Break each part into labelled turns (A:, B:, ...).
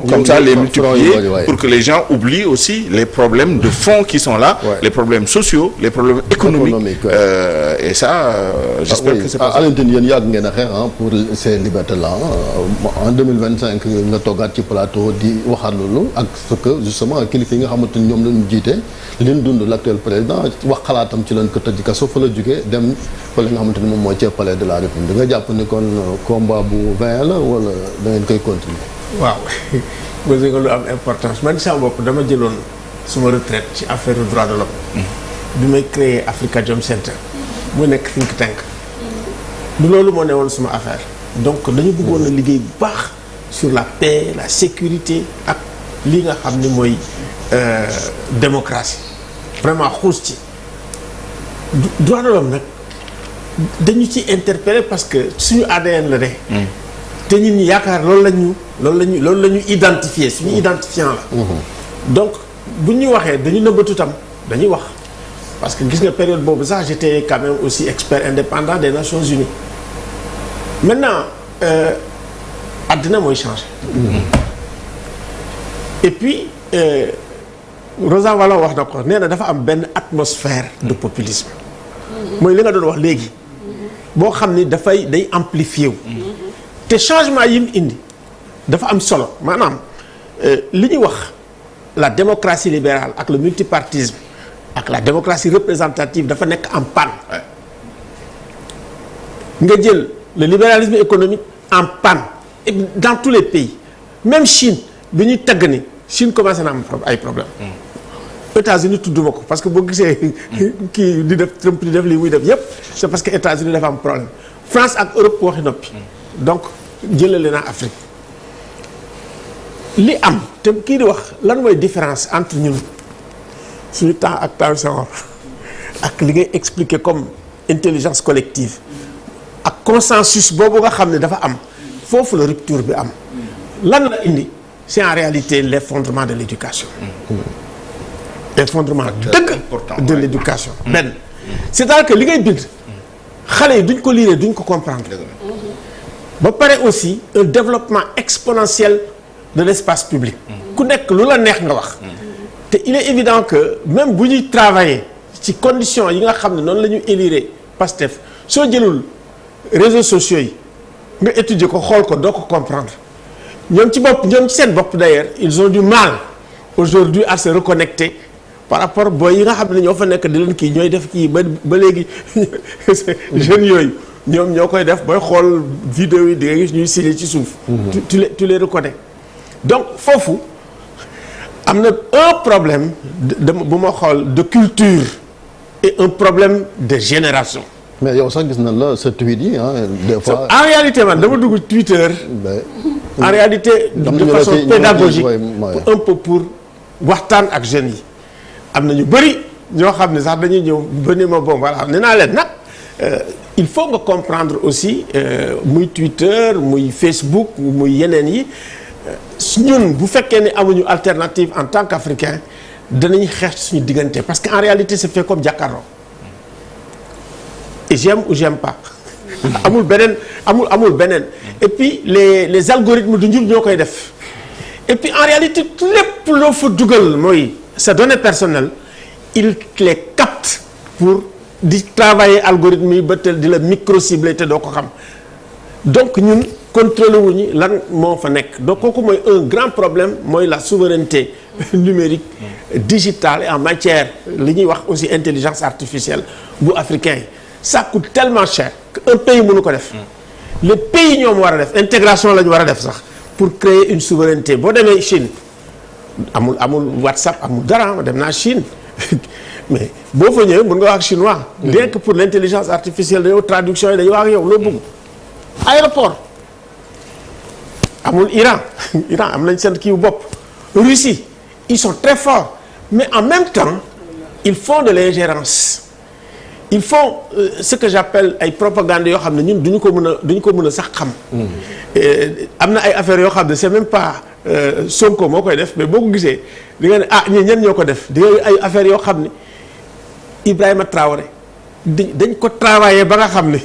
A: Comme ça, les multiplier pour que les gens oublient aussi les problèmes de fond qui sont là, les problèmes sociaux, les problèmes économiques. Et ça, j'espère que c'est pas ça.
B: À l'intérieur, il y a pour ces libertés-là. En 2025, nga toogaat ci plateau di waxaat loolu ak ce que justement kilifa yi nga xamante ni ñoom lañu jiite leen dund l'actuel président wax xalaatam ci leen ko tëj kaso fa la jógee dem fa li nga xamante ni moom mooy ci palais de la République nga jàpp ni kon combat bu vain la wala da ngeen koy continuer.
C: waaw posé nga lu am importance man sama bopp dama jëloon suma retraite ci affaire droit de l'homme bi may créer Afrikajom Center mu nekk think tank du loolu moo ne woon suma affaire donc dañu bëggoon a liggéey bu baax sur la paix la sécurité ak li nga xam ni mooy démocratie vraiment xuus ci droit de l'homme nag dañu ci interpellé parce que suñu ADN la de te ñun ñi yaakaar loolu la ñu identifié suñu identifiant la donc bu ñu waxee dañu nëbbatu tam dañuy wax parce que gis nga période boobu sax j'étais quand même aussi expert indépendant des Nations Unies maintenant àddina mooy changé et puis Rosa Wallon wax na ko nee na dafa am benn atmosphère de populisme mooy li nga doon wax léegi boo xam ni day amplifié wu te changement yi mu indi dafa am solo maanaam li ñuy wax la démocratie libérale ak le multipartisme ak la démocratie représentative dafa nekk en panne nga jël le libéralisme économique en panne et dans tous les pays même Chine bi ñuy tagg ni Chine commencé na am ay problème États-Unis tudduma ko parce que boo gisee kii di def Trump di def lii muy def yépp c'est parce que États-Unis dafa am problème France ak Europe waxi noppi donc jëlale naa Afrique li am te kii di wax lan mooy différence entre ñun suñu temps ak temps Senghor ak li ngay expliquer comme intelligence collective ak consensus boobu nga xam ne dafa am foofu la rupture bi am lan la indi c'est en réalité l'effondrement de l'éducation l'effondrement dëgg de l'éducation benn c'est-à-dire que li ngay bind xale yi duñ ko lire duñ ko comprendre ba pare aussi un développement exponentiel de l'espace public ku nekk lu la neex nga wax te il est évident que même bu ñuy travailler ci conditions yi nga xam ne noonu la ñu élire Pastef soo jëlul réseaux sociaux yi nga étudier ko xool ko doo ko comprendre ñoom ci seen bopp d'ailleurs ils ont du mal aujourd'hui à se reconnecter par rapport booy yi nga xam ne ñoo fa nekk di leen kii ñooy def kii ba léegi jeunes yooyu ñoom ñoo koy def booy xool vidéo yi di nga gis ñuy signé ci suuf tu les reconnais donc foofu am na un problème bu ma xool de culture et un problème de génération.
B: mais yow sax gis na la sa tweet yi des fois.
C: en réalité man dama dugg Twitter. en réalité de façon pédagogique un peu pour waxtaan ak jeunes yi am na ñu bëri ñoo xam ne sax dañuy ñëw ba ni ma bon voilà nee naa leen nag il faut nga comprendre aussi muy Twitter muy Facebook muy yeneen yi ñun bu fekkee ne amuñu alternative en tant qu'Africain danañ xeex suñu diggante parce que en réalité c'est fait comme jàkkaarloo et j'aime ou j'aime pas amul beneen et puis les algorithmes du njur ñoo koy def et puis en réalité lépp loo fa dugal mooy sa donnée personnelle il les capte pour di travailler algorithme yi ba tel di la micro cibler te doo ko xam donc ñun contrôler wuñu lan moo fa nekk donc kooku mooy un grand problème mooy la souveraineté numérique digitale et en matière li ñuy wax aussi intelligence artificielle bu africain yi ça coûte tellement cher qu'un pays mënu ko def les pays ñoom war a def intégration la ñu war a def sax pour créer une souveraineté boo demee Chine amul WhatsApp amul dara ma dem naa Chine mais boo fa ñëwee mën nga wax ak chinois rien que pour l'intelligence artificielle dañoo traduction yi dañuy wax ak yow loo bëgg aéroport amul Iran am nañ seen kii bopp Russie ils sont très forts mais en même temps ils font de l'ingérence ils font ce que j'appelle ay propagande yoo xam ne ñun duñu ko mën a sax xam am na ay affaires yoo xam ne c'est même pas Sonko moo koy def mais boo ko gisee di nga ne ñii ñen ñoo ko def di nga ay affaires yoo xam ne Ibrahima Traoré dañ ko travailler ba nga xam ne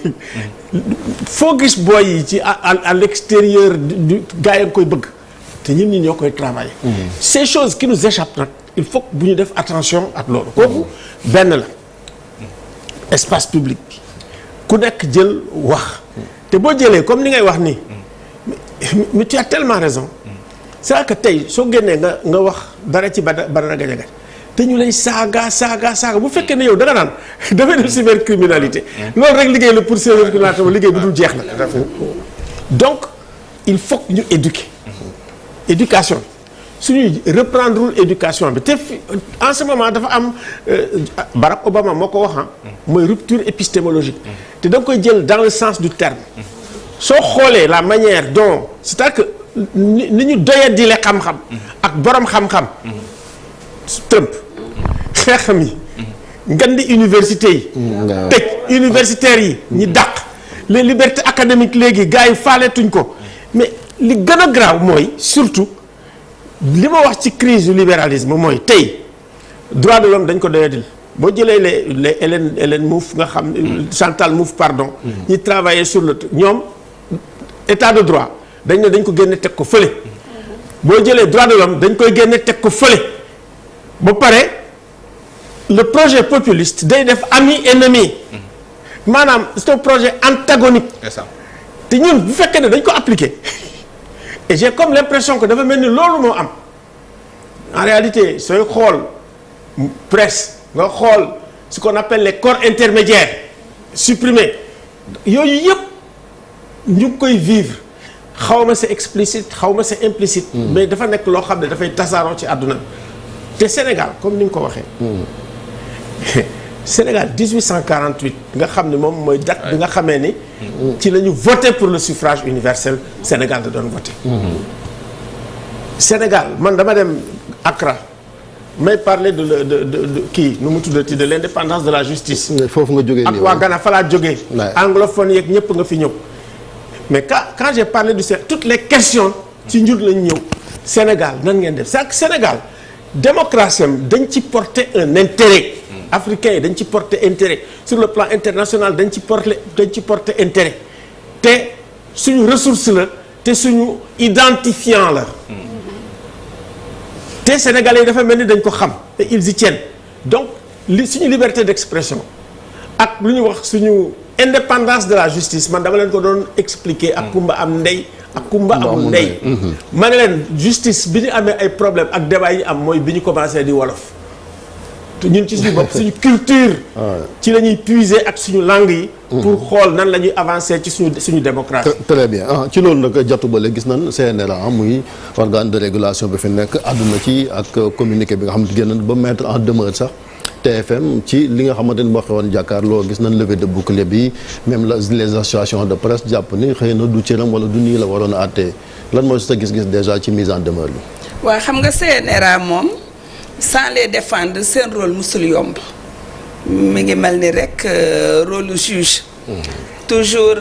C: foo gis booy yi ci à l'extérieur du gars yi nga koy bëgg te ñun ñi ñoo koy travailler. Ces choses qui nous échappent nag il faut que bu ñu def attention ak loolu. kooku benn la espace public bi ku nekk jël wax te boo jëlee comme ni ngay wax nii mais tu as tellement raison c'est vrai que tey soo génnee nga wax dara ci Badara Gadiaga te ñu lay saaga bu fekkee ne yow da nga naan dafay def cybercriminalité loolu rek liggéey la pour cybercriminalité liggéey bu dul jeex na donc il faut que ñu éducation suñuy reprendre éducation bi te en ce moment dafa am Barack Obama moo ko wax mooy rupture épistémologique te da nga koy jël dans le sens du terme soo xoolee la manière dont c'est-à-dire que ni ñu doyadile xam-xam ak borom xam-xam Trump xeexam yi ngandi université yi tëj universitaires yi ñi dàq les libertés académiques léegi gars yi faaleetuñ ko mais li gën a grave mooy surtout li ma wax ci crise du libéralisme mooy tey droit de l'homme dañ ko doyadil boo jëlee les Hélène Mouffe nga xam Chantal Mouffe pardon ñi travailler sur le ñoom état de droit dañ ne dañ ko génne teg ko fële boo jëlee droit de l'homme dañ koy génne teg ko fële ba pare le projet populiste day def ami ennemi maanaam c'est un projet antagonique te ñun bu fekkee ne dañ ko appliquer et j'ai comme l'impression que dafa mel ni loolu moo am en réalité sooy xool presse nga xool ce qu'on appelle les corps intermédiaires supprimés yooyu yëpp ñu ngi koy vivre xaw ma c'est explicite xaw ma c'est implicite mais dafa nekk loo xam ne dafay tasaaroo ci àdduna te Sénégal comme ni nga ko waxee Sénégal 1848 nga xam ne moom mooy date bi nga xamee ni ci la ñu voté pour le suffrage universel Sénégal da doon voté Sénégal man dama dem Accra may parler de kii nu mu tuddati de l'indépendance de la justice
B: foofu nga jógee
C: ak waa Ghana fa laa jógee anglophone yeeg ñëpp nga fi ñëw mais quand j'ai parlé du Sénégal toutes les questions ci njur lañ ñëw Sénégal nan ngeen def c'est que Sénégal démocratie am dañ ci porter un intérêt africains yi dañ ci porter intérêt sur le plan international dañ ci porter intérêt te suñu ressource la te suñu identifiant la te sénégalais yi dafa mel ni dañ ko xam et ils y tiennent donc suñu liberté d'expression ak lu ñu wax suñu indépendance de la justice man dama leen ko doon expliquer ak kumba am ndey ak kumba amul ndey ma ne leen justice bi ñu amee ay problème ak débat yi am mooy bi ñu commencé di wolof te ñun ci suñu bopp suñu culture ci la ñuy puiser ak suñu langue yi pour xool nan la ñuy avancer ci suñu démocratie
B: très bien ci loolu nag jatu bale gis nañ CNRA muy organe de régulation bi fi nekk àdduna ci ak communiqué bi nga xamante génn ba mettre en demeure sax TFM ci li nga xamante ni moo xewoon jàkkaarloo gis nañ levée de bouclier bi même les associations de presse jàpp ni xëy na du cëram wala du nii la waroon a àttee lan mooy sa gis-gis déjà ci mise en demeure bi
D: waaw xam nga CNRA moom sans les défendre seen rôle musul yomb mi ngi mel ni rek rôle juge toujours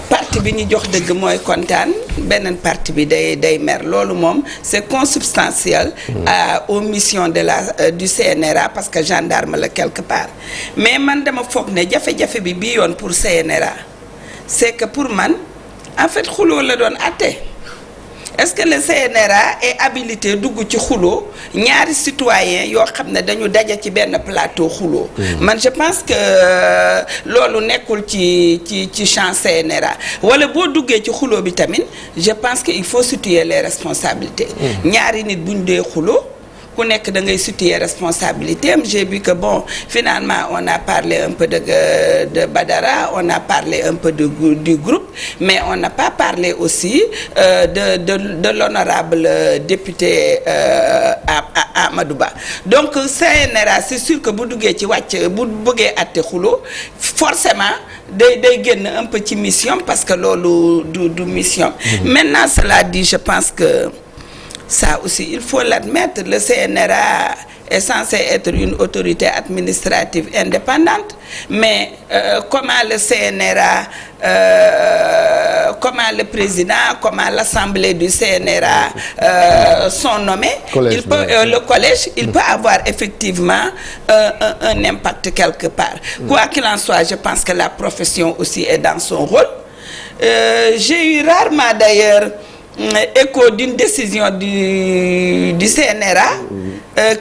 D: parti bi ñu jox dëgg mooy kontaan beneen parti bi day mer loolu moom c'est consubstantiel aux missions de du CNRA parce que gendarme la quelque part mais man dama foog ne jafe-jafe bi bii yoon pour CNRA c'est que pour man en fait xuloo la doon atte est-ce que le CNRA est habilité dugg ci xuloo ñaari citoyen yoo xam ne dañu daje ci benn plateau xuloo man je pense que loolu nekkul ci champ CNRA wala boo duggee ci xuloo bi tamit je pense que il faut situer les responsabilités ñaari nit buñ dee xuloo ku nekk da ngay situer responsabilité am j'ai vu que bon finalement on a parlé un peu de Badara on a parlé un peu du groupe mais on n'a pas parlé aussi de l'honorable député Amadou Ba donc CNRA c'est sûr que bu duggee ci wàcc bu bëggee àtte xuloo forcément day génn un peu ci mission parce que loolu du mission maintenant cela dit je pense que ça aussi il faut l'admettre le CNRA est censé être une autorité administrative indépendante mais comment le CNRA comment le président comment l'assemblée du CNRA sont nommés le collège il peut avoir effectivement un impact quelque part quoi qu'il en soit je pense que la profession aussi est dans son rôle j'ai eu rarement d'ailleurs écho d'une décision du CNRA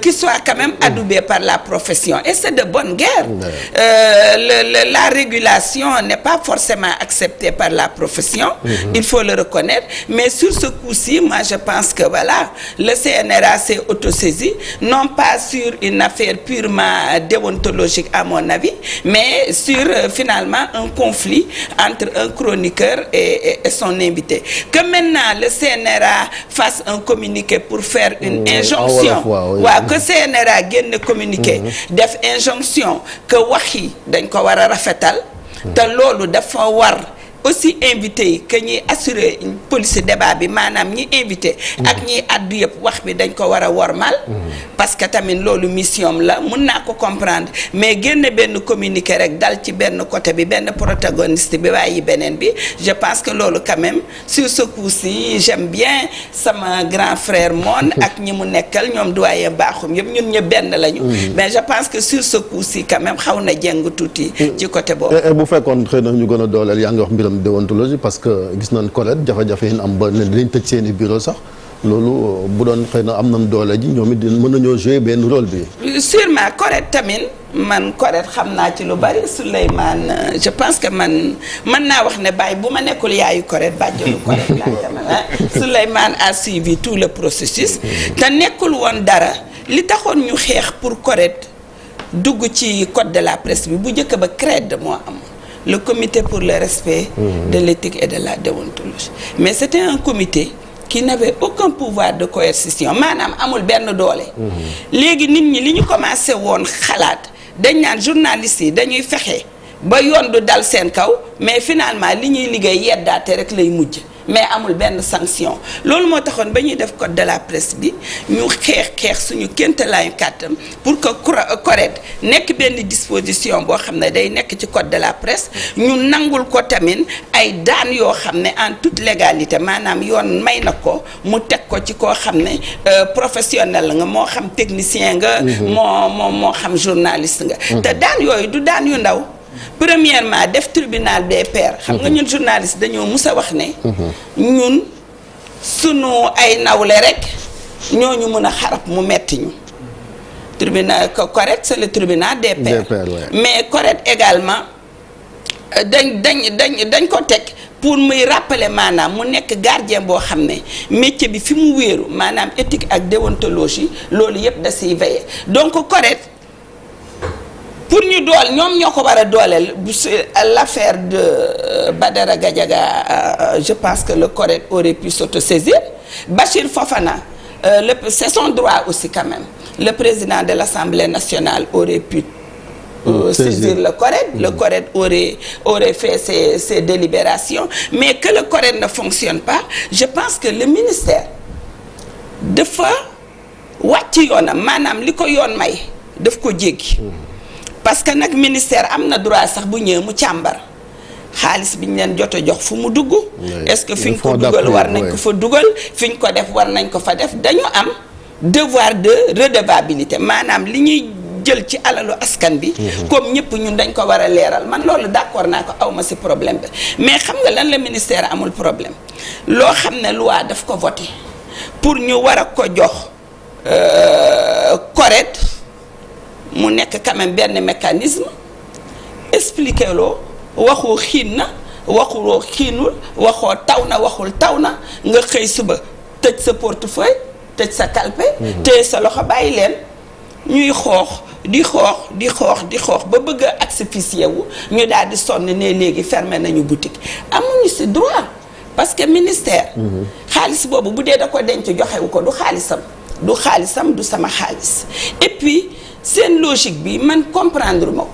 D: qui soit quand même adoubée par la profession. Et c'est de bonne guerre. La régulation n'est pas forcément acceptée par la profession, il faut le reconnaître. Mais sur ce coup-ci, moi je pense que voilà, le CNRA s'est autosaisi, non pas sur une affaire purement déontologique à mon avis, mais sur finalement un conflit entre un chroniqueur et son invité. Que maintenant le CNRA fasse un communiqué pour faire une injonction, que CNRA génn communiqué def injonction que wax yi dañ ko war a rafetal te loolu dafa war aussi invité yi que ñuy assurer police débat bi maanaam ñi invité ak ñiy addu yëpp wax bi dañ ko war a wormal parce que tamit loolu mission la mun naa ko comprendre mais génne benn communiqué rek dal ci benn côté bi benn protagoniste bi waaye beneen bi je pense que loolu quand même sur ce coup-ci j'aime bien sama grand frère Mon ak ñi mu nekkal ñoom doyen baaxum yëpp ñun ñëpp benn lañu mais je pense que sur ce coup-ci quand même xaw na jeng tuuti ci côté boobu.
B: bu fekkoon xëy na ñu gën a dooleel yaa ngi wax mbiram déontologie parce que gis nañ correct jafe-jafe yi am ba ne dañ tëj seeni bureau sax loolu bu doon xëy na am nañ doole ji ñoom it mën nañoo jouer benn rôle bi.
D: sûrement correct tamit man correct xam naa ci lu bari Souleymane je pense que man mën naa wax ne bàyyi bu ma nekkul yaayu correct bàjjolu correct laa tamit Souleymane a suivi tout le processus te nekkul woon dara li taxoon ñu xeex pour correct dugg ci code de la presse bi bu njëkk ba CRED moo am. Le comité pour le respect de l'éthique et de la déontologie. Mais c'était un comité qui n'avait aucun pouvoir de coercition maanaam amul benn doole. léegi nit ñi li ñu commencé woon xalaat dañ naan journalistes yi dañuy fexe ba yoon du dal seen kaw mais finalement li ñuy liggéey yeddaate rek lay mujj mais amul benn sanction loolu moo taxoon ba ñuy def code de la presse bi ñu xeex suñu kéemtalaayu kàttan pour que correct nekk benn disposition boo xam ne day nekk ci code de la presse ñu nangul ko tamit ay daan yoo xam ne en toute légalité maanaam yoon may na ko mu teg ko ci koo xam ne professionnel nga moo xam technicien nga moo xam journaliste nga te daan yooyu du daan yu ndaw. Premièrement def tribunal des pairs xam nga ñun journaliste dañoo mus a wax ne ñun sunu ay nawle rek ñooñu mën a xarab mu metti ñu tribunal correct c'est le tribunal des pairs mais correct également dañ ko teg pour muy rappeler maanaam mu nekk gardien boo xam ne métier bi fi mu wéeru maanaam éthique ak déontologie loolu yëpp da siy veiller donc correct pour ñu dool ñoom ñoo ko war a dooleel l'affaire de Badara Gadiaga je pense que le correct aurait pu s'autosaisir Bachir Fofana c'est son droit aussi quand même le président de l'Assemblée nationale aurait pu saisir le correct aurait fait ses délibérations mais que le correct ne fonctionne pas je pense que le ministère dafa wàcc yoonam maanaam li ko yoon may daf ko jéggi parce que nag ministère am na droit sax bu ñëwee mu càmbar xaalis bi ñu leen jot a jox fu mu dugg est-ce que fi ñu ko dugal war nañ ko fa dugal fi ñu ko def war nañ ko fa def dañu am devoir de redevabilité maanaam li ñuy jël ci alalu askan bi comme ñëpp ñun dañ ko war a leeral man loolu d'accord naa ko awma ci problème bi mais xam nga lan la ministère amul problème loo xam ne loi daf ko voté pour ñu war a ko jox correct mu nekk quand même benn mécanisme expliqué loo waxoo xiin na waxuloo xiinul waxoo taw na waxul taw na nga xëy suba tëj sa portefeuille tëj sa kalpe téye sa loxo bàyyi leen ñuy xoox di xoox ba bëgg a asphyxier wu ñu daal di sonn ne léegi fermé nañu boutique amuñu ci droit parce que ministère xaalis boobu bu dee da ko denc joxewu ko du xaalisam du sama xaalis et puis seen logique bi man comprendre ma ko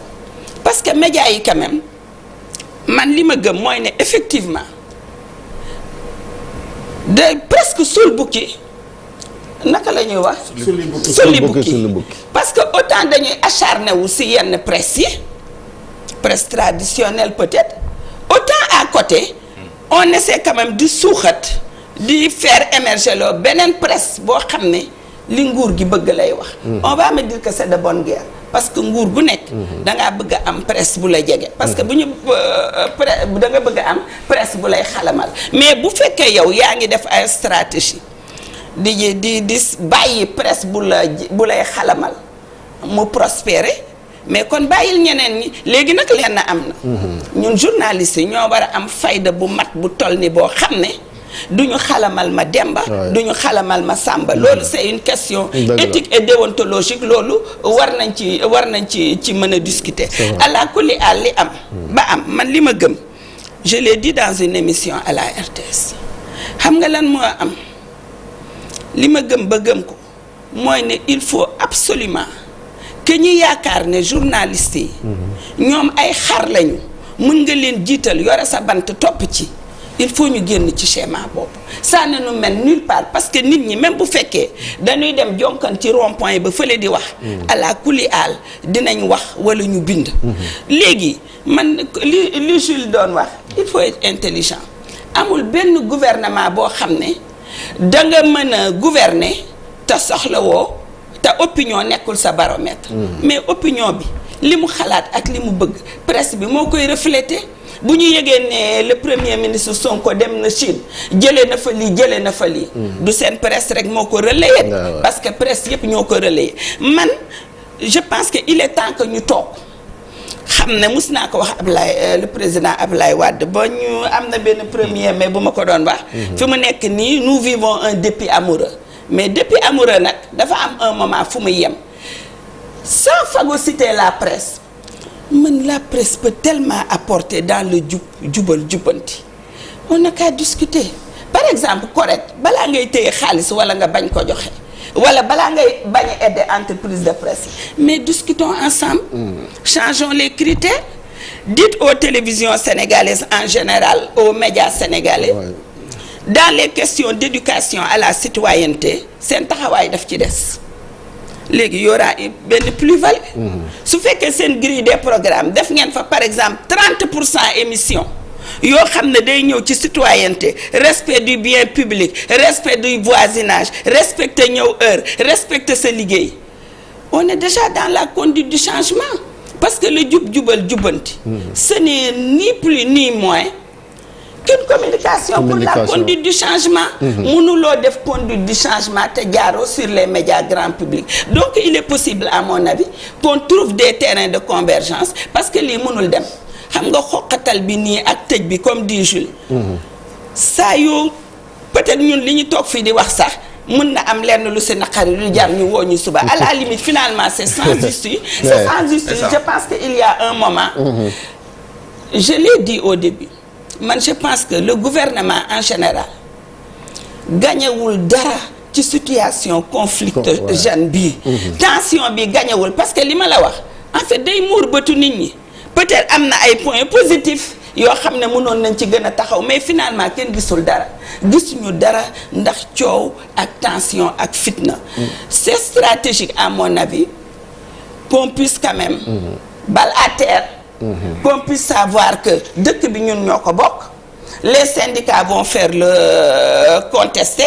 D: parce que médias yi quand même man li ma gëm mooy ne effectivement de presque suul bukki naka la ñuy wax sulli bukki parce que autant dañuy acharné wu ci yenn presse traditionnelle peut-être autant à côté on essaie quand même di suuxat di faire émerger beneen presse boo xam ne li nguur gi bëgg lay wax on va me dire que c'est de bonne guerre parce que nguur gu nekk dangaa bëgg a am presse bu la jege parce que bu ñu da nga bëgg a am presse bu lay xalamal mais bu fekkee yow yaa ngi def ay stratégie di bàyyi presse bu lay xalamal mu prospérer mais kon bàyyil ñeneen ñi léegi nag leen na am na ñun journalistes yi ñoo war a am fayda bu mat bu toll ni boo xam ne duñu xalamal ma Demba duñu xalamal ma Samba loolu c'est une question éthique et déontologique loolu war nañ ci mën a discuter ala kulli àll li am ba am man li ma gëm je l'ai dit dans une émission à la RTS xam nga lan moo am li ma gëm ba gëm ko mooy ne il faut absolument que ñu yaakaar ne journalistes yi ñoom ay xar lañu mën nga leen jiital yore sa bant topp ci il faut ñu génn ci schéma boobu ça ne nous mène nulle part parce que nit ñi même bu fekkee dañuy dem jonkan ci rond-point ba fële di wax ala kuli aal dinañ wax wala ñu bind léegi man li Jules doon wax il faut être intelligent amul benn gouvernement boo xam ne da nga mën a gouverner te soxlawoo te opinion nekkul sa baromètre mais opinion bi li mu xalaat ak li mu bëgg presse bi moo koy refléter bu ñu yëgee ne le premier ministre Sonko dem na Chine jëlee na fa lii du seen presse rek moo ko relayer parce que presse yëpp ñoo ko relayer man je pense que il est temps que ñu toog xam ne mus naa ko wax le président Ablaye Wade ba ñu am na benn 1er mai bu ma ko doon wax fi mu nekk nii nous vivons un dépit amoureux mais dépit amoureux nag dafa am un moment fu mu yem sans phagocyter la presse la presse peut tellement apporter dans le jubal jubbanti on n'a qu'à discuter par exemple correct balaa ngay téye xaalis wala nga bañ ko joxe wala balaa ngay bañ a aider entreprise de presse mais discutons ensemble changeons les critères dites aux télévisions sénégalaises en général aux médias sénégalais dans les questions d'éducation à la citoyenneté seen taxawaay daf ci des léegi y aura benn plus-value su fekkee seen grille des programmes def ngeen fa par exemple 30% émission yoo xam ne day ñëw ci citoyenneté respect du bien public respect du voisinage respecter ñëw heure respecter sa liggéey on est déjà dans la conduite du changement parce que le jubal jubbanti ce n'est ni plus ni moins qu'une communication pour la conduite du changement mënuloo def conduite du changement te jaaroo sur les médias grand public donc il est possible à mon avis qu'on trouve des terrains de convergence parce que lii mënul dem xam nga xoqatal bi nii ak tëj bi comme dit Jules saa yoo peut-être ñun li ñu toog fii di wax sax mën na am lenn lu si naqari lu jar ñu woo ñu suba à la limite finalement c'est sans issue c'est sans issue je pense que il y a un moment je l'ai dit au début je pense que le gouvernement en général gañewul dara ci situation conflict jeune bi tension bi gañewul parce que li ma la wax en fait day muur bëtu nit ñi peut-être am na ay points positifs yoo xam ne mënoon nañ ci gën a taxaw mais finalement kenn gisul dara gisuñu dara ndax coow ak tension ak fitna c'est stratégique à mon avis qu'on puisse quand même balle à terre qu'on puisse savoir que dëkk bi ñun ñoo ko bokk les syndicats vont faire le contester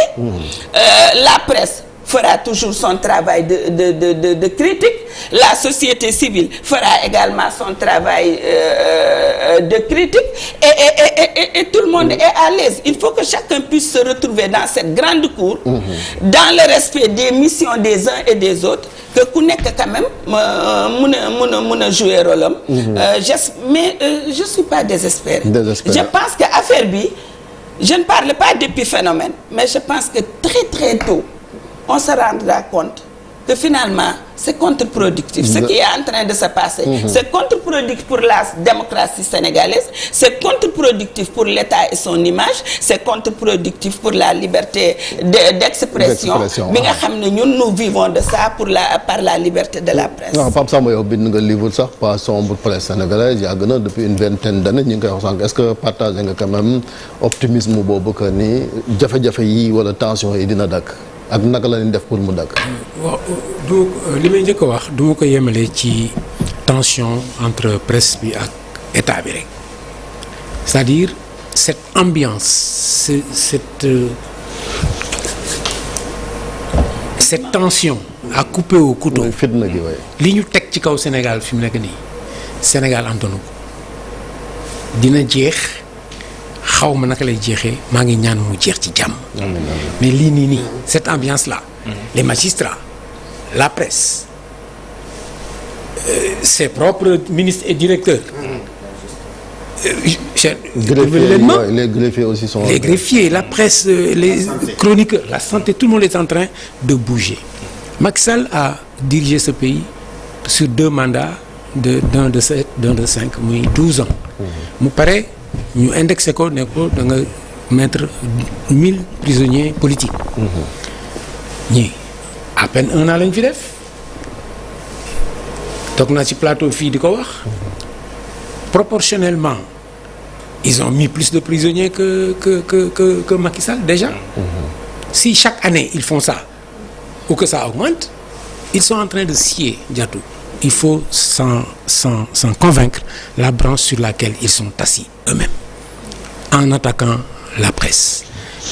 D: la presse fera toujours son travail de critique la société civile fera également son travail de critique et tout le monde est à l'aise il faut que chacun puisse se retrouver dans cette grande cour dans le respect des missions des uns et des autres que ku nekk quand même mun a jouer rôle am mais je suis pas désespéré je pense que affaire bi je ne parle pas d'épiphénomène mais je pense que très très tôt on se rendra compte que finalement c'est contre-productif ce qui est en train de se passer c'est contre-productif pour la démocratie sénégalaise c'est contre-productif pour l'État et son image c'est contre-productif pour la liberté d'expression bi nga xam ne ñun nous vivons de ça par la liberté de la presse.
B: Non, Pape Samba yow bind nga livre sax pas sombre presse sénégalaise yàgg na depuis une vingtaine d'années ñu ngi koy wax sànq est-ce que partagé nga quand même optimisme boobu que ni jafe-jafe yi wala tension yi dina dakk ak naka la ñuy def pour mu dakk.
E: waaw du li may njëkk a wax du ma ko yemale ci tension entre presse bi ak état bi rek c'est-à-dire cette ambiance cette cette tension à couper au couteau.
B: fitna gi waay.
E: li ñu teg ci kaw Sénégal fi mu nekk nii Sénégal antanu ko dina jeex xaw ma naka lay jeexee maa ngi ñaan mu jeex ci jàmm. mais lii nii cette ambiance là. les magistrats la presse ses propres ministres et directeurs.
B: Les greffiers aussi sont.
E: Les greffiers, la presse, les chroniqueurs, la santé, tout le monde est en train de bouger. Macky Sall a dirigé ce pays sur 2 mandats d'un de 7, d'un de 5, muy 12 ans. mu pare ñu indexé ko ne ko da nga mettre 1000 prisonniers politiques. ñii à peine 1 an lañ fi def toog naa ci plateau fii di ko wax proportionnellement ils ont mis plus de prisonniers que Macky Sall déjà. Si chaque année ils font ça ou que ça augmente, ils sont en train de scier Diatou. Il faut s'en convaincre, la branche sur laquelle ils sont assis eux-mêmes en attaquant la presse.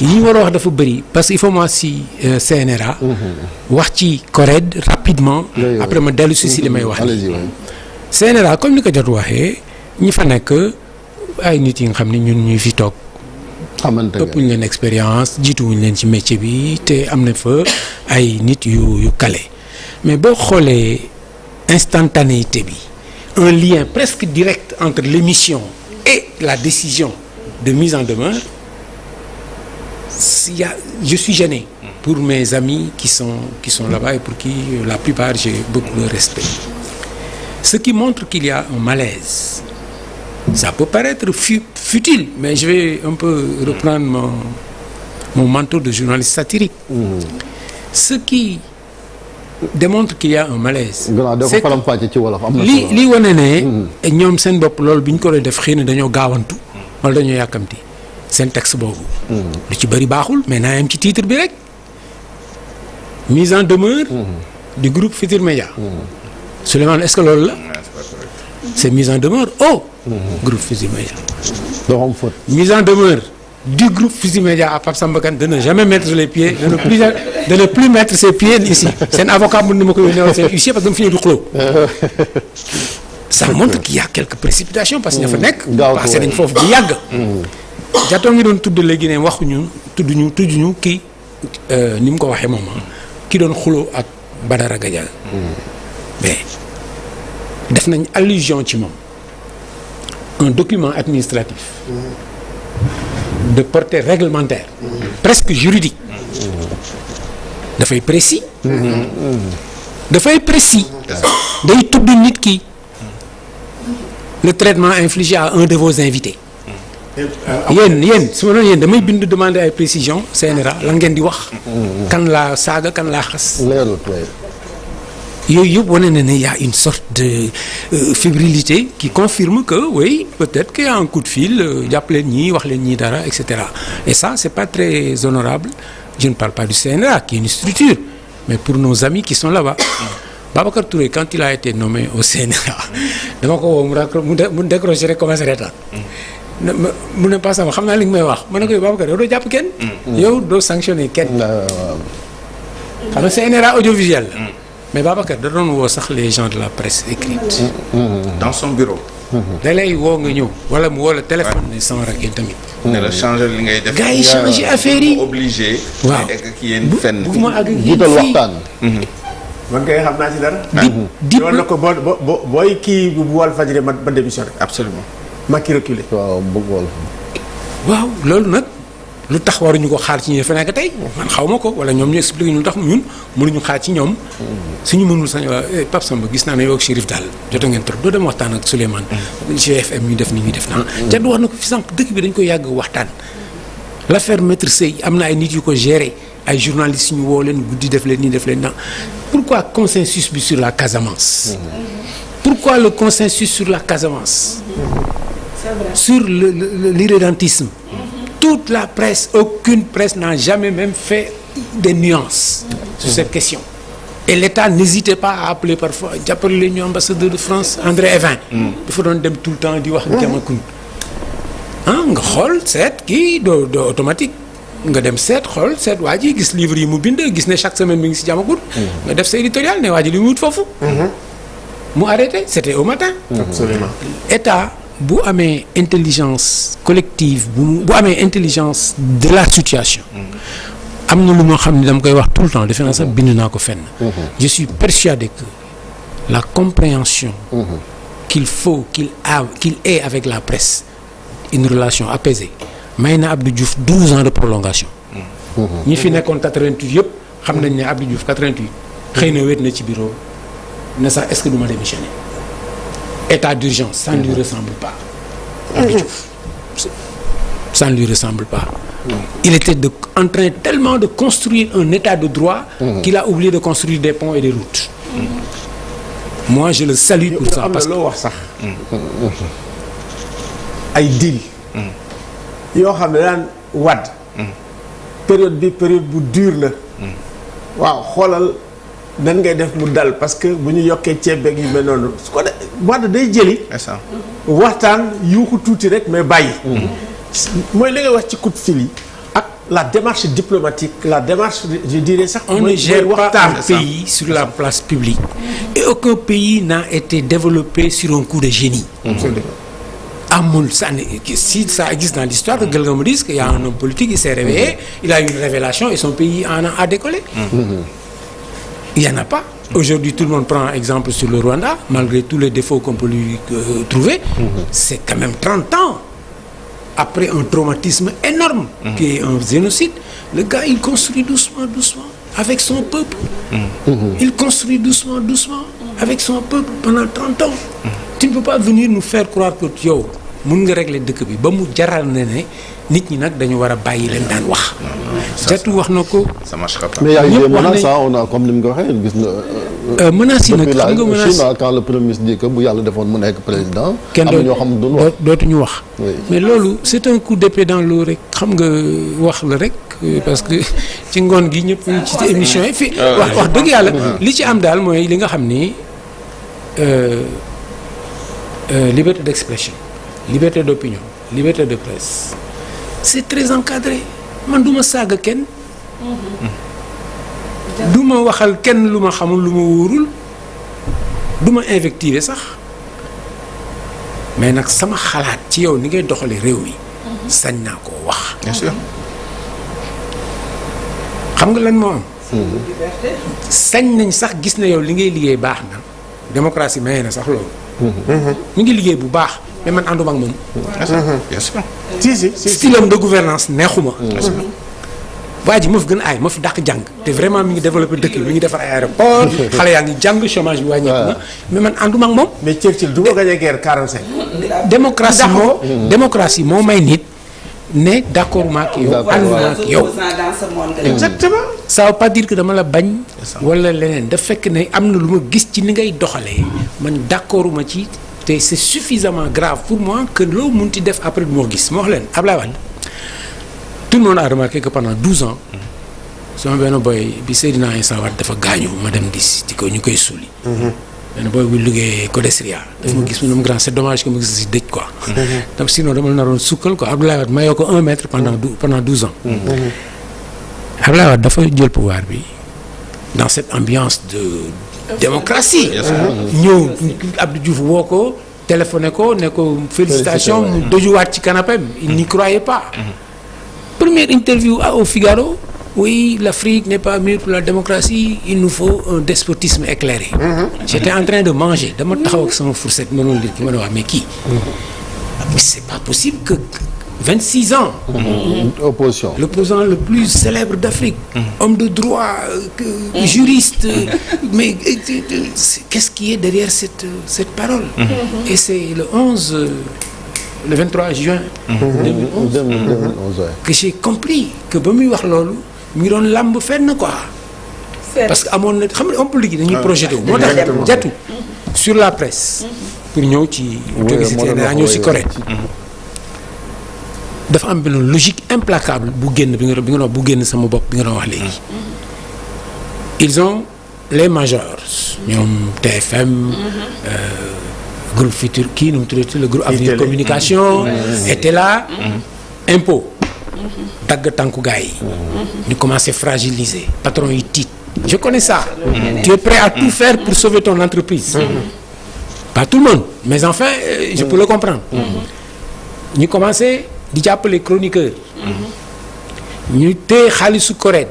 E: li ñu war a wax dafa bëri parce que il faut moi si CNRA wax ci CORED rapidement après ma dellu si li may wax CNRA comme ni ko jot waxee ñi fa nekk ay nit yi nga xam ne ñun ñuy fi toog ëpp ñu leen expérience jiituwuñu leen ci métier bi te am na fa ay nit yu kale mais boo xoolee instantanéité bi un lien presque direct entre l'émission et la décision de mise en demeure. Je suis gêné pour mes amis qui sont là-bas et pour qui la plupart j'ai beaucoup de respect. Ce qui montre qu'il y a un malaise. Ça peut paraître futile, mais je vais un peu reprendre mon manteau de journaliste satirique. Ce qui démontre qu'il y a un malaise. C'est que li wane ne ñoom seen bopp loolu bi ñu ko doon def xëy na dañoo gaawantu wala dañoo yàkkamti seen texte boobu. lu ci bëri baaxul mais naa yem ci titre bi rek mise en demeure du groupe Futurs Médias. Souleymane est-ce que loolu la c'est mise en demeure groupe Futurs Médias. mise en demeure du groupe Futurs Médias à Pape Samba Kane de ne jamais mettre les pieds de ne plus mettre ses pieds ici seen avocat mën na ma ko yónnee seen huissier parce que dama fi ñëw du xuloo. Ça montre qu'il y a quelques précipitations parce que ña fa nekk. passé nañ foofu bu yàgg. Jatoo ngi doon tudd léegi ne waxuñu tudduñu kii ni mu ko waxee moom ki doon xuloo ak Badara Gadiaga mais def nañ allusion ci moom un document administratif de portée réglementaire presque juridique dafay précis day tudd nit ki le traitement infligé à un de vos invités yéen su ma doon yéen damay bind demander ay précision CNRA la ngeen di wax kan laa saaga kan laa xas yooyu yëpp wane na ne y a une sorte de fébrilité qui confirme que oui peut-être qu'il y a un coup de fil jàpp leen ñii wax leen ñii dara et cetera et ça c'est pas très honorable. Je ne parle pas du CNRA qui est une structure mais pour nos amis qui sont là-bas. Babacar Touré quand il a été nommé au CNRA dama ko woo mu décroché rek commencé reetaan mu ne pas sama xam naa li nga may wax ma ne ko Babacar yow doo jàpp kenn. yow doo sanctionné kenn. xam nga CNRA audiovisuel la. mais Babacar da doon woo sax les gens de la presse écrite.
A: dans son bureau.
E: da lay woo nga ñëw wala mu woo la téléphone ne sama rakk tamit.
A: ne la changer li ngay def.
E: gars yi changer affaire yi
A: obligé.
E: waaw
A: ak yéen fenn.
E: bu ma àgg
B: jiital waxtaan.
C: man kay xam naa ci dara.
E: di
C: loolu la ko booy kii bu Walfadjri ma démissionné.
A: absolument.
C: ma ki reculé.
B: waaw bëgg wol.
E: waaw loolu nag lu tax waruñu ko xaar ci ñi dafa nekk tey man xaw ma ko wala ñoom ñu expliqué ñu lu tax ñun mënuñu xaar ci ñoom. suñu mënul sañ waa Pape Samba gis naa ne yow ak Chérif daal jot ngeen trop doo dem waxtaan ak Souleymane. GFM ñu def ni ñuy def naa. Jaddu wax na ko fi sànq dëkk bi dañ koy yàgg waxtaan. l'affaire Maître Sèye am na ay nit yu ko gérer ay journalistes ñu woo leen guddi def leen nii def leen naa pourquoi consensus bi sur la Casamance. pourquoi le consensus sur la Casamance. sur l'irrédentisme. Toute la presse, aucune presse n'a jamais même fait des nuances sur cette question. Et l'État n'hésitait pas à appeler parfois jàppale leen ñu ambassadeur de France André Evin. dafa doon dem tout le temps di wax Diamacoune. nga xool seet kii doo automatique nga dem seet waa ji gis livre yi mu bind gis ne chaque semaine mi ngi si Diamacoune. nga def sa éditorial ne waa ji li mu wut foofu. mu arrêté c'était au matin.
C: absolument.
E: État bu amee intelligence collective bu amee intelligence de la situation. am na lu moo xam ne dama koy wax tout le temps defe naa sax bind naa ko fenn. je suis persuadé que la compréhension. qu'il faut qu'il ait avec la presse une relation apaisée may na Abdou Diouf 12 ans de prolongation. ñi fi nekkoon 88 yëpp xam nañ ne Abdou Diouf 88 xëy na wéet na ci bureau ne sax est-ce que du ma démissionner état d'urgence ça ne lui ressemble pas. Abdou Diouf ça ne lui ressemble pas. Il était en train tellement de construire un état de droit qu'il a oublié de construire des ponts et des routes. Moi je le salue pour ça parce que
C: loo wax sax ay deal yoo xam ne daan wadd période bu dur la waaw xoolal nan ngay def mu dal parce que bu ñu yokkee ceeb beeg yu mel noonu su ko de wadd day jëli waxtaan yuuxu tuuti rek mais bàyyi mooy li ngay wax ci coup de fil yi ak la démarche diplomatique la démarche je dirais sax
E: on ne gère pas un pays sur la place publique et aucun pays n'a été développé sur un coup de génie. amul si ça existe dans l'histoire que quelqu'un me dise qu'il y a un homme politique il s'est réveillé il a eu une révélation et son pays en a décollé. Il y en a pas. Aujourd'hui tout le monde prend exemple sur le Rwanda malgré tous les défauts qu'on peut lui trouver. C'est quand même 30 ans après un traumatisme énorme qui est un génocide. Le gars il construit doucement avec son peuple. Il construit doucement avec son peuple pendant 30 ans. Tu ne peux pas venir nous faire croire que yow mun nga régler dëkk bi ba mu jaral ne nit ñi nag dañu war a bàyyi leen daan wax. jatu wax na ko.
A: ça marchera pas.
B: mais y a eu des menaces on a comme ni mu ko waxee gis na.
E: menaces yi nag xam nga menace
B: Chine quand le premier ministre dit que bu yàlla defoon mu nekk président.
E: kenn
B: am na ñoo xam duñu wax
E: dootuñu wax. mais loolu c'est un coup d'épée dans l'eau rek xam nga wax la rek parce que ci ngoon gi ñëpp ñu ci émission yi fi wax dëgg yàlla li ci am daal mooy li nga xam ni liberté d'expression liberté d'opinion liberté de presse c'est très encadré man du ma saaga kenn du ma waxal kenn lu ma xamul lu ma wóorul du ma invectiver sax mais nag sama xalaat ci yow ni ngay doxalee réew mi sañ naa koo wax.
A: bien sûr.
E: xam nga lan moo am. sañ nañ sax gis na yow li ngay liggéey baax na démocratie maye na sax loolu. ñu ngi liggéey bu baax mais man ànduma ak moom.
A: bien sûr.
C: si
E: style de gouvernance neexuma. waa ji moo fi gën a aay moo fi dàq jàng te vraiment mi ngi développé dëkk bi mi ngi defar ay aéroport xale yaa ngi jàng chômage bi wàññeeku na mais man ànduma ak moom.
C: mais Churchill du ma gagné guerre 45.
E: démocratie moo may nit ne d'accord ma ak yow. ànduma ak yow.
C: exactement.
E: ça veut pas dire que dama la bañ. wala leneen daf fekk ne am na lu ma gis ci ni ngay doxalee man d'accorduma ci te c'est suffisamment grave pour moi que loo munti def après du ma gis ma wax leen Ablaye Wade tout le monde a remarqué que pendant 12 ans sama benn boy bi Seydina Issa Wade dafa gaañu ma dem gis di ko ñu koy suuli. benn boy bu liggéey Codesria. dafa ma gis mu ne ma grand c'est dommage que ma gis si dëj quoi. donc sinon dama la naroon sukkal quoi Abdoulaye Wade mayoo ko 1 mètre pendant 12 ans. Abdoulaye Wade dafa jël pouvoir bi dans cette ambiance de démocratie. ñëw Abdou Diouf woo ko téléphoné ko ne ko félicitations mu dojuwaat ci canapé il n'y croyait pas. Première interview au Figaro oui l'Afrique n'est pas mûre pour la démocratie il nous faut un despotisme éclairé. J'étais en train de manger dama taxaw ak sama fourchette mënoon lire ki ma ne wax mais kii c'est pas possible que 26 ans.
B: opposition
E: l'opposant le plus célèbre d'Afrique. Homme de droit juriste mais qu'est-ce qui est derrière cette parole. Et c'est le 23 juin 2011 que j'ai compris que ba muy wax loolu mu ngi doon làmb fenn quoi. parce que amoon na xam nga on peut liggéey dañuy projeté wu. moo tax jatu sur la presse. pour ñëw ci. jóge si TNA ñëw si Corée. dafa am benn logique implacable bu génn bi nga doon bu génn sama bopp bi nga doon wax léegi. ils ont les majors. ñoom TFM. groupe Futur kii nu mu tuddati le groupe Avenir Communication était là. impôt dagg tànku gars yi. ñu commencé fragiliser patron yi tiit. je connais ça. tu es prêt à tout faire pour sauver ton entreprise. pas tout le monde mais enfin je peux le comprendre. ñu commencé di jàppale chroniqueur. ñu téye xaalisu CORED.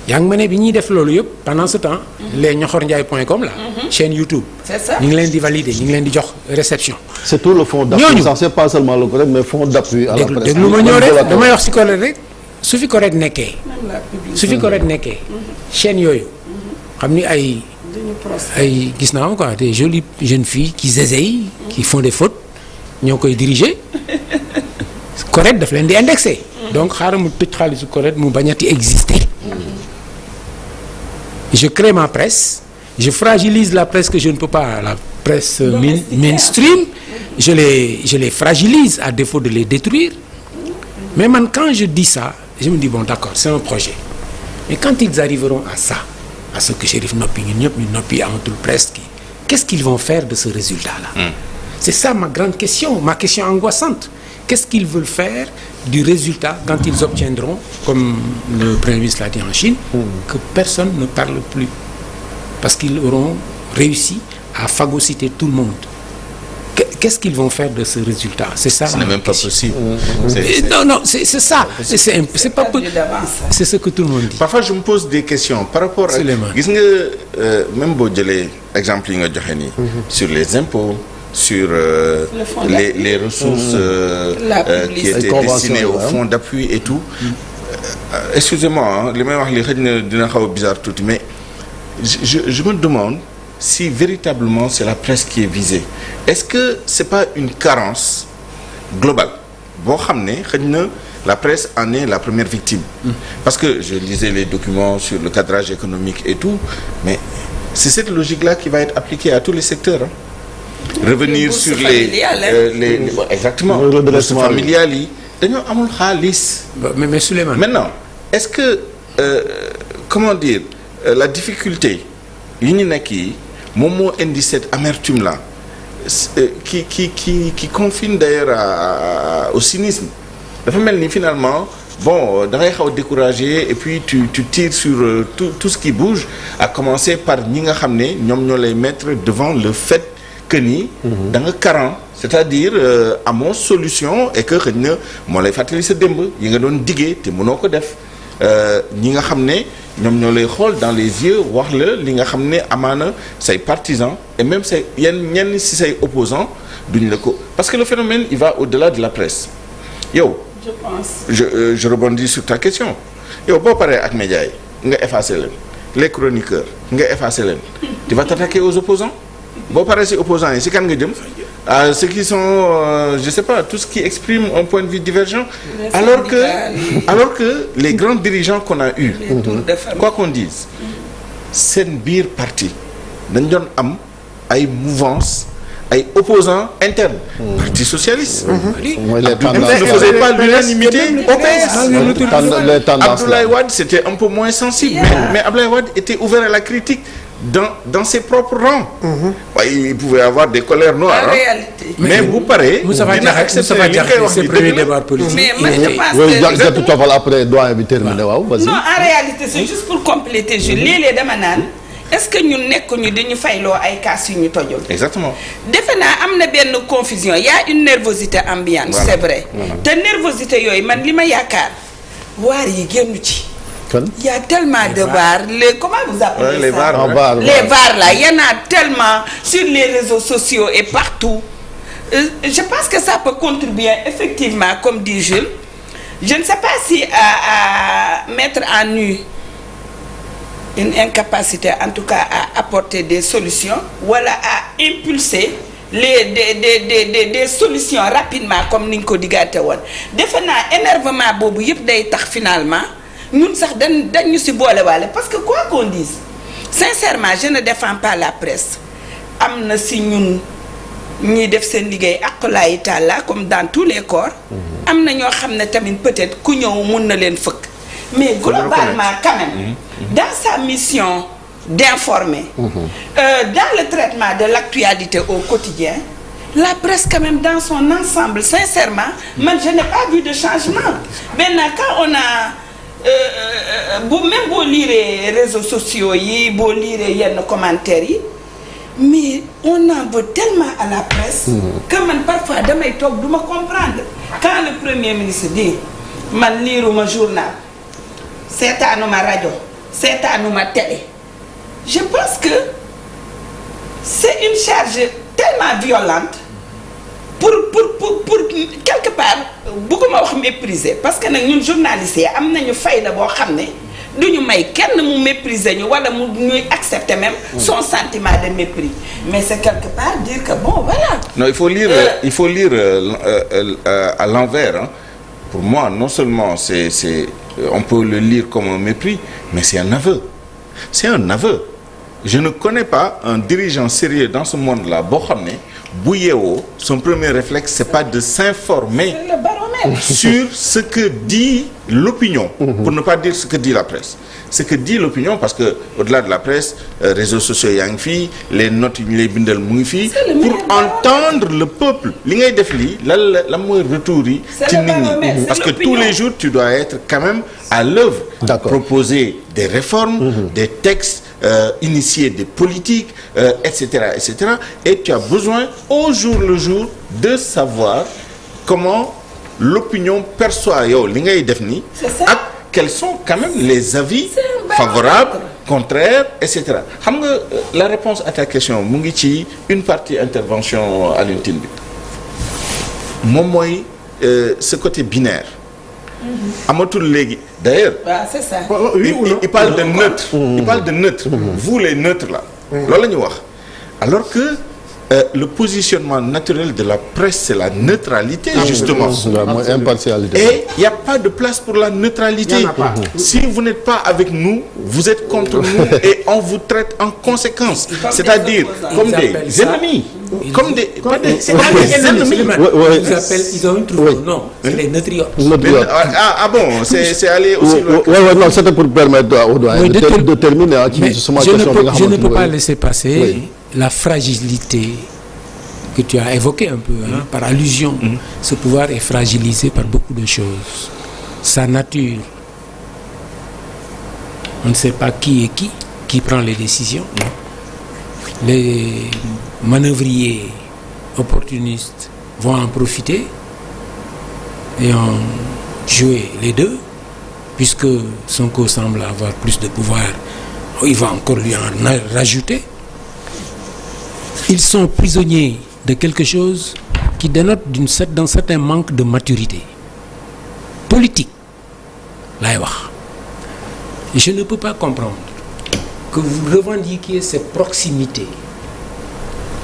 E: yaa ngi ma ne bi ñuy def loolu yëpp pendant ce temps. les ñoxorndiaye.com là. chaîne YouTube.
D: c'est ça
E: ñu ngi leen di valider ñu ngi leen di jox réception.
B: c'est tout le fonds d'appui. ça c'est pas seulement le CORED mais fonds d'appui à la presse.
E: déglu ma ñëw rek damay wax ci CORED rek su fi CORED nekkee. chaîne yooyu. xam ni ay gis naa am quoi des jolies jeunes filles qui zézayent qui font des fautes ñoo koy diriger CORED daf leen di indexer. donc xaaral mu tëj xaalisu CORED mu bañati exister. je crée ma presse je fragilise la presse que je ne peux pas la presse mainstream je les fragilise à défaut de les détruire mais man quand je dis ça je me dis bon d'accord c'est un projet mais quand ils arriveront à ça à ce que Chérif noppi ñun ñëpp ñu noppi amatul presse qu'est-ce qu'ils vont faire de ce résultat-là c'est ça ma grande question ma question angoissante qu'est-ce qu'ils veulent faire du résultat quand ils obtiendront comme le Premier ministre l'a dit en Chine que personne ne parle plus parce qu'ils auront réussi à phagocyter tout le monde qu'est-ce qu'ils vont faire de ce résultat c'est ça
A: ce n'est même pas possible
E: non c'est ça c'est pas c'est ce que tout le monde dit
A: parfois je me pose des questions par rapport à gis nga même boo jëlee exemple yi nga joxe nii sur les impôts sur les ressources qui étaient destinées au fonds d'appui et tout excusez-moi li may wax li xëy na dina xaw a bizarre tuuti mais je me demande si véritablement c'est la presse qui est visée est-ce que c'est pas une carence globale boo xam ne xëy na la presse en est la première victime parce que je lisais les documents sur le cadrage économique et tout mais c'est cette logique-là qui va être appliquée à tous les secteurs revenir sur les exactement bourses familiales yi dañoo amul xaalis
E: mais Souleymane
A: maintenant est-ce que comment dire la difficulté yi ñu nekk yi moom moo indi cette amertume là qui confine d'ailleurs au cynisme dafa mel ni finalement bon da ngay xaw a découragé et puis tu tires sur tout ce qui bouge à commencer par ñi nga xam ne ñoom ñoo lay mettre devant le fait que ni da nga carent c'est-à-dire amoo solution et que xëy na moo lay fàttali sa démb yi nga doon diggee te mënoo ko def ñi nga xam ne ñoom ñoo lay xool dans les yeux wax la li nga xam ne amaana say partisans et même say ñenn si say opposants duñ la ko parce que le phénomène il va au-delà de la presse yow
D: je pense
A: je rebondis sur ta question yow boo paree ak médias yi nga effacer leen les chroniqueurs nga effacer leen tu vas t'attaquer aux opposants boo paree si opposants yi si kan nga jëm à ceux qui sont je sais pas tous qui expriment un point de vue divergent alors que les grands dirigeants qu'on a eu quoi qu'on dise seen biir parti dañ doon am ay mouvances ay opposants internes parti socialiste ne faisait pas l'unanimité au PS Abdoulaye Wade c'était un peu moins sensible mais Abdoulaye Wade était ouvert à la critique dans ses propres rangs. Il pouvait avoir des colères noires.
D: En réalité.
A: Mais vous parlez.
E: Moustapha Diakhaté c'est le premier débat politique.
D: Mais moi je pense que
B: après doyen bi terminé waaw vas-y.
D: Non en réalité c'est juste pour compléter je léeg-léeg dama naan est-ce que ñun nekkuñu dañu fayloo ay kaas yu ñu tojul.
A: Exactement.
D: defe naa am na benn confusion y a une nervosité ambiante. Voilà. C'est vrai. te nervosité yooyu man li ma yaakaar waar yi génn ci. Il y a tellement de VAR, comment vous appelez
A: les
D: ça?
A: VAR,
D: les VAR là, il y en a tellement sur les réseaux sociaux et partout. Je pense que ça peut contribuer effectivement, comme dit Jules. Je ne sais pas si à mettre en nu une incapacité, en tout cas à apporter des solutions, voilà, à impulser des solutions rapidement, comme Ninko Digate Won. Définitivement, énervement, bobu yep day tax finalement. Nous sax dañu ci boole waale parce que quoi qu'on dise sincèrement je ne défends pas la presse am na ci ñun ñuy def seen liggéey aqulaay taala comme dans tous les corps am na ñoo xam ne tamit peut-être ku ñëw mun na leen fëkk mais globalement quand même dans sa mission d'informer dans le traitement de l'actualité au quotidien la presse quand même dans son ensemble sincèrement man je n'ai pas vu de changement. Maintenant quand on a même boo liiree réseaux sociaux yi boo liiree yenn commentaires yi mais on en veut tellement à la presse que man parfois damay toog du ma comprendre quand le premier ministre dit man liiruma journal seetaanuma rajo seetaanuma télé je pense que c'est une charge tellement violente pour quelque part bëgguma wax mépriser parce que nag ñun journalistes yi am nañu fayda boo xam ne du ñu may kenn mu mépriser ñu wala mu ñuy accepter même son sentiment de mépris mais c'est quelque part dire que bon voilà.
A: Non, il faut lire à l'envers hein. Pour moi non seulement c'est on peut le lire comme un mépris mais c'est un aveu. C'est un aveu. Je ne connais pas un dirigeant sérieux dans ce monde-là boo xam ne bu yeewoo son premier réflexe c'est pas de s'informer sur ce que dit l'opinion pour ne pas dire ce que dit la presse. Ce que dit l'opinion parce que au-delà de la presse réseaux sociaux yaa ngi fii les notes yi ñu lay bindal mu ngi fii pour entendre le peuple li ngay def lii la mooy retour yi ci nit ñi parce que tous les jours tu dois être quand même à l'œuvre. Proposer des réformes des textes initier des politiques etc. Et tu as besoin au jour le jour de savoir comment l'opinion perçoit yow li ngay def nii ak quels sont quand même les avis favorables contraires etc. Xam nga la réponse à ta question mu ngi ci une partie intervention Alioune Tine bi moom mooy ce côté binaire amatul léegi d'ailleurs
D: c'est ça.
A: il parle de neutre il parle de neutre vous les neutres là loolu la ñu wax alors que le positionnement naturel de la presse c'est la neutralité justement
B: impartialité.
A: Et il n'y a pas de place pour la neutralité. Si vous n'êtes pas avec nous vous êtes contre nous et on vous traite en conséquence c'est-à-dire comme des ennemis comme des pas des ennemis
E: ils ont une troupe non c'est les neutriotes.
A: Ah bon c'est aller aussi loin.
B: Non c'était pour permettre aux doyens de terminer
E: je ne peux pas laisser passer la fragilité que tu as évoquée un peu par allusion. Ce pouvoir est fragilisé par beaucoup de choses. Sa nature, on ne sait pas qui est qui prend les décisions. Les manœuvriers opportunistes vont en profiter et en jouer les deux, puisque Sonko semble avoir plus de pouvoir, il va encore lui en rajouter. Ils sont prisonniers de quelque chose qui dénote d'un certain manque de maturité politique laay wax. Je ne peux pas comprendre que vous revendiquiez cette proximité,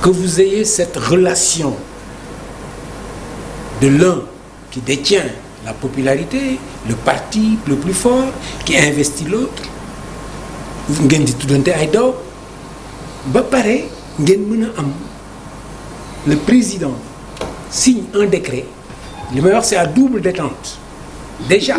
E: que vous ayez cette relation de l'un qui détient la popularité, le parti le plus fort, qui investit l'autre, ngeen di tuddante ay doom ba pare ngeen mën a am le président signe un décret li may wax c'est à double détente déjà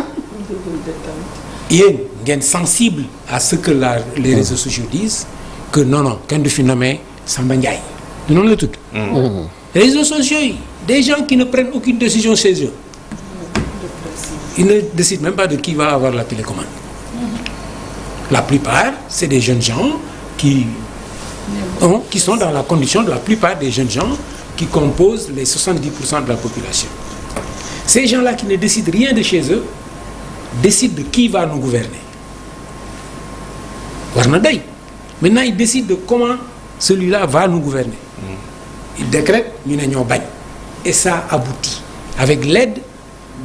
E: yéen ngeen sensible à ce que les réseaux sociaux disent que non kenn du fi nommé Samba Ndiaye du noonu la tudd réseaux sociaux yi des gens qui ne prennent aucune décision chez eux ils ne décident même pas de qui va avoir la télécommande. La plupart c'est des jeunes gens qui sont dans la condition de la plupart des jeunes gens qui composent les 70% de la population. Ces gens-là qui ne décident rien de chez eux décident de qui va nous gouverner. War na doy. Maintenant ils décident de comment celui-là va nous gouverner. Ils décrètent ñu ne ñoo bañ. Et ça aboutit avec l'aide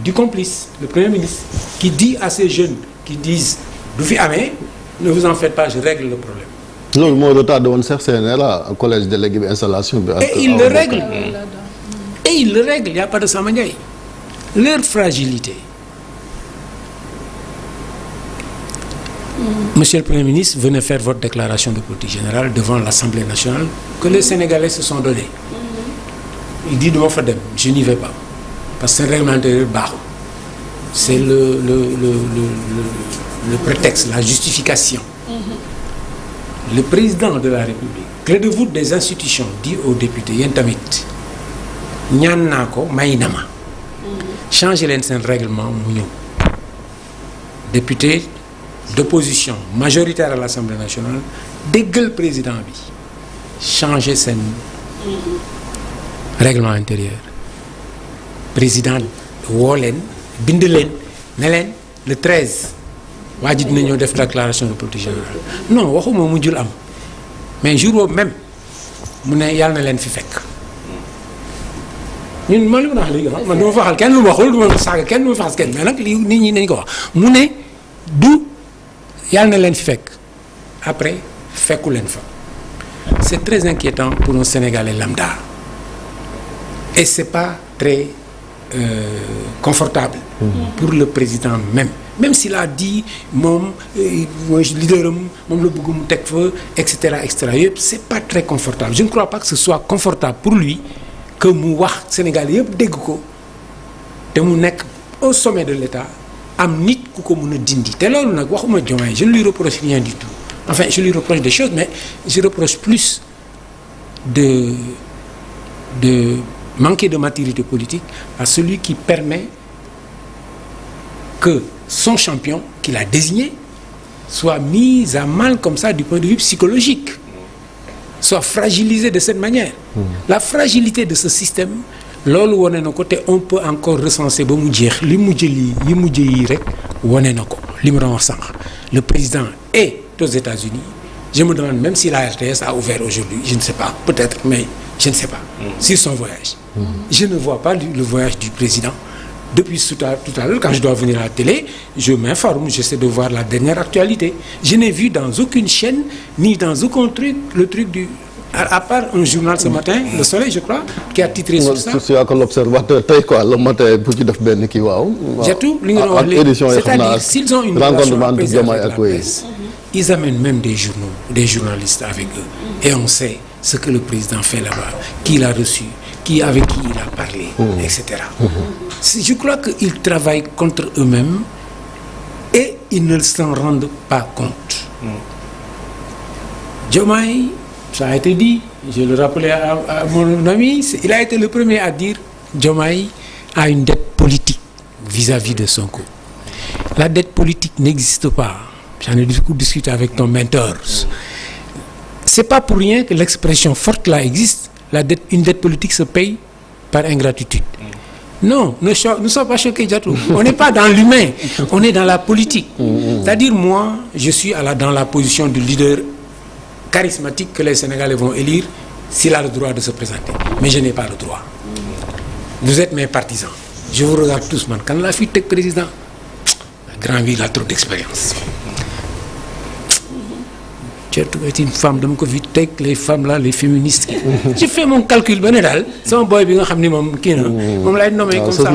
E: du complice, le Premier ministre, qui dit à ces jeunes qui disent du fi amee ne vous en faites pas, je règle le problème.
B: loolu moo retardé woon Cheikh CNRA collège délégué bi installation bi.
E: Et il le règle. Et il le règle, il n'y a pas de Samba Ndiaye. Leur fragilité. Monsieur le Premier ministre, venez faire votre déclaration de politique générale devant l'Assemblée nationale que les Sénégalais se sont donnés. Il dit duma fa dem, je n'y vais pas parce que règlement intérieur baaxul. C'est le prétexte, la justification. Le président de la République, clé de voûte des institutions, dit aux députés yéen tamit ñaan naa ko may na ma changer leen seen règlement mu ñëw député d'opposition majoritaire à l'Assemblée nationale déggal président bi changer seen règlement intérieur président woo leen bind leen ne leen le 13 waa ji dina ñëw def déclaration de politique générale non waxuma mu jul am mais jour boobu même mu ne yàlla na leen fi fekk ñun man li ma wax léegi man du ma faxal kenn lu ma waxul du ma saaga kenn du ma faxas kenn mais nag li nit ñi nañ ko wax mu ne du yàlla na leen fi fekk après fekku leen fa c'est très inquiétant pour un Sénégalais lambda et c'est pas très confortable pour le président même s'il a dit moom mooy leader am moom la bëgg mu teg fa et cetera yëpp c'est pas très confortable je ne crois pas que ce soit confortable pour lui que mu wax Sénégal yëpp dégg ko te mu nekk au sommet de l'État am nit ku ko mën a dindi te loolu nag waxuma Diomaye je ne lui reproche rien du tout enfin je lui reproche des choses mais je reproche plus de manquer de maturité politique à celui qui permet que son champion qu'il a désigné soit mis à mal comme ça du point de vue psychologique, soit fragilisé de cette manière. La fragilité de ce système, loolu wane na ko te on peut encore recenser ba mu jeex li mujj yi rek wane na ko li mu doon wax sànq. Le président est aux États-Unis. Je me demande même si la RTS a ouvert aujourd'hui, je ne sais pas, peut-être, mais je ne sais pas, sur son voyage. Je ne vois pas le voyage du président. Depuis tout à l'heure, quand je dois venir à la télé, je m'informe, j'essaie de voir la dernière actualité. Je n'ai vu dans aucune chaîne, ni dans aucun truc, le truc du... À part un journal ce matin, Le Soleil, je crois, qui a titré sur ça.
B: C'est l'Observateur, le matin, pour dire ben qui waaw.
E: J'ai tout, c'est-à-dire s'ils ont une relation apaisée avec la presse, ils amènent même des journalistes avec eux. Et on sait ce que le président fait là-bas, qui l'a reçu, avec qui il a parlé, etc. Je crois qu'ils travaillent contre eux-mêmes et ils ne s'en rendent pas compte. Diomaye, ça a été dit, je le rappelais à mon ami, il a été le premier à dire Diomaye a une dette politique vis-à-vis de Sonko. La dette politique n'existe pas. J'en ai beaucoup discuté avec ton mentor. C'est pas pour rien que l'expression forte là existe. Une dette politique se paye par ingratitude. Non, ne sois pas choqué, Diatou. On n'est pas dans l'humain, on est dans la politique. C'est-à-dire, moi, je suis dans la position du leader charismatique que les Sénégalais vont élire s'il a le droit de se présenter. Mais je n'ai pas le droit. Vous êtes mes partisans. Je vous regarde tous, man. Quand la fille est président, grand vie, il a trop d'expérience. Tu es une femme, de mon Covid, les femmes là, les féministes. J'ai fait mon calcul, ben dal. C'est un boy qui a mom lay nommé comme ça.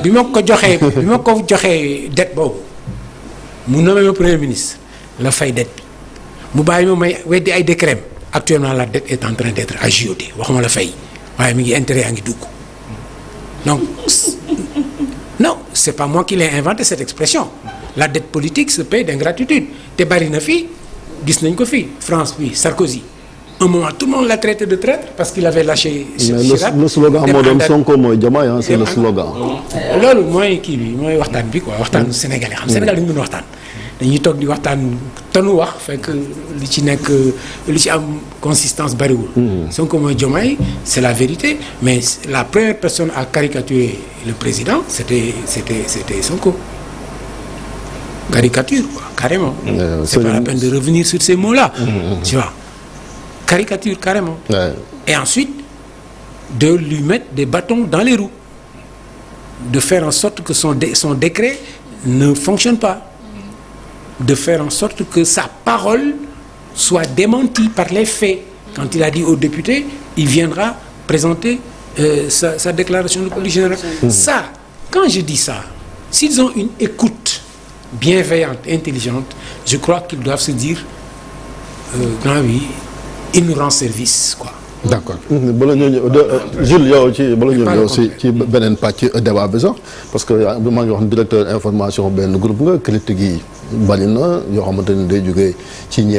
E: Bi ma ko joxé dette bobu. Mu nommé le premier ministre. La fay dette bi. Mu bayi ma may wéddi ay décret. Actuellement la dette est en train d'être agiotée. Waxuma la fay. Waye mi ngi intérêt a ngi dugg. Donc non, c'est pas moi qui l'ai inventé cette expression. La dette politique se paye d'ingratitude. Te bari na fi. Gis nañ ko fii France bi Sarkozy un moment tout le monde l'a traité de traître parce qu'il avait lâché Chirac.
B: Le slogan moo doon Sonko mooy Diomaye, c'est le slogan.
E: loolu mooy kii bi mooy waxtaan bi quoi waxtaanu Sénégalais xam Sénégal dañu mën waxtaan dañuy toog di waxtaan tanu wax fekk li ci am consistance bariwul. Sonko mooy Diomaye, c'est la vérité, mais la première personne à caricaturer le président c'était Sonko. Caricature, quoi, carrément. C'est pas la peine de revenir sur ces mots-là. Tu vois. Caricature, carrément. Et ensuite, de lui mettre des bâtons dans les roues. De faire en sorte que son décret ne fonctionne pas. De faire en sorte que sa parole soit démentie par les faits. Quand il a dit aux députés, il viendra présenter sa déclaration de politique générale. Ça, quand je dis ça, s'ils ont une écoute bienveillante, intelligente, je crois qu'ils doivent se dire oui, il nous rend service, quoi.
B: D'accord. Jules yow bala ñu ñëw ci beneen pàcc débat bi sax parce que maa ngi wax directeur information benn groupe nga critique yi bari na yoo xamante ni day jógee ci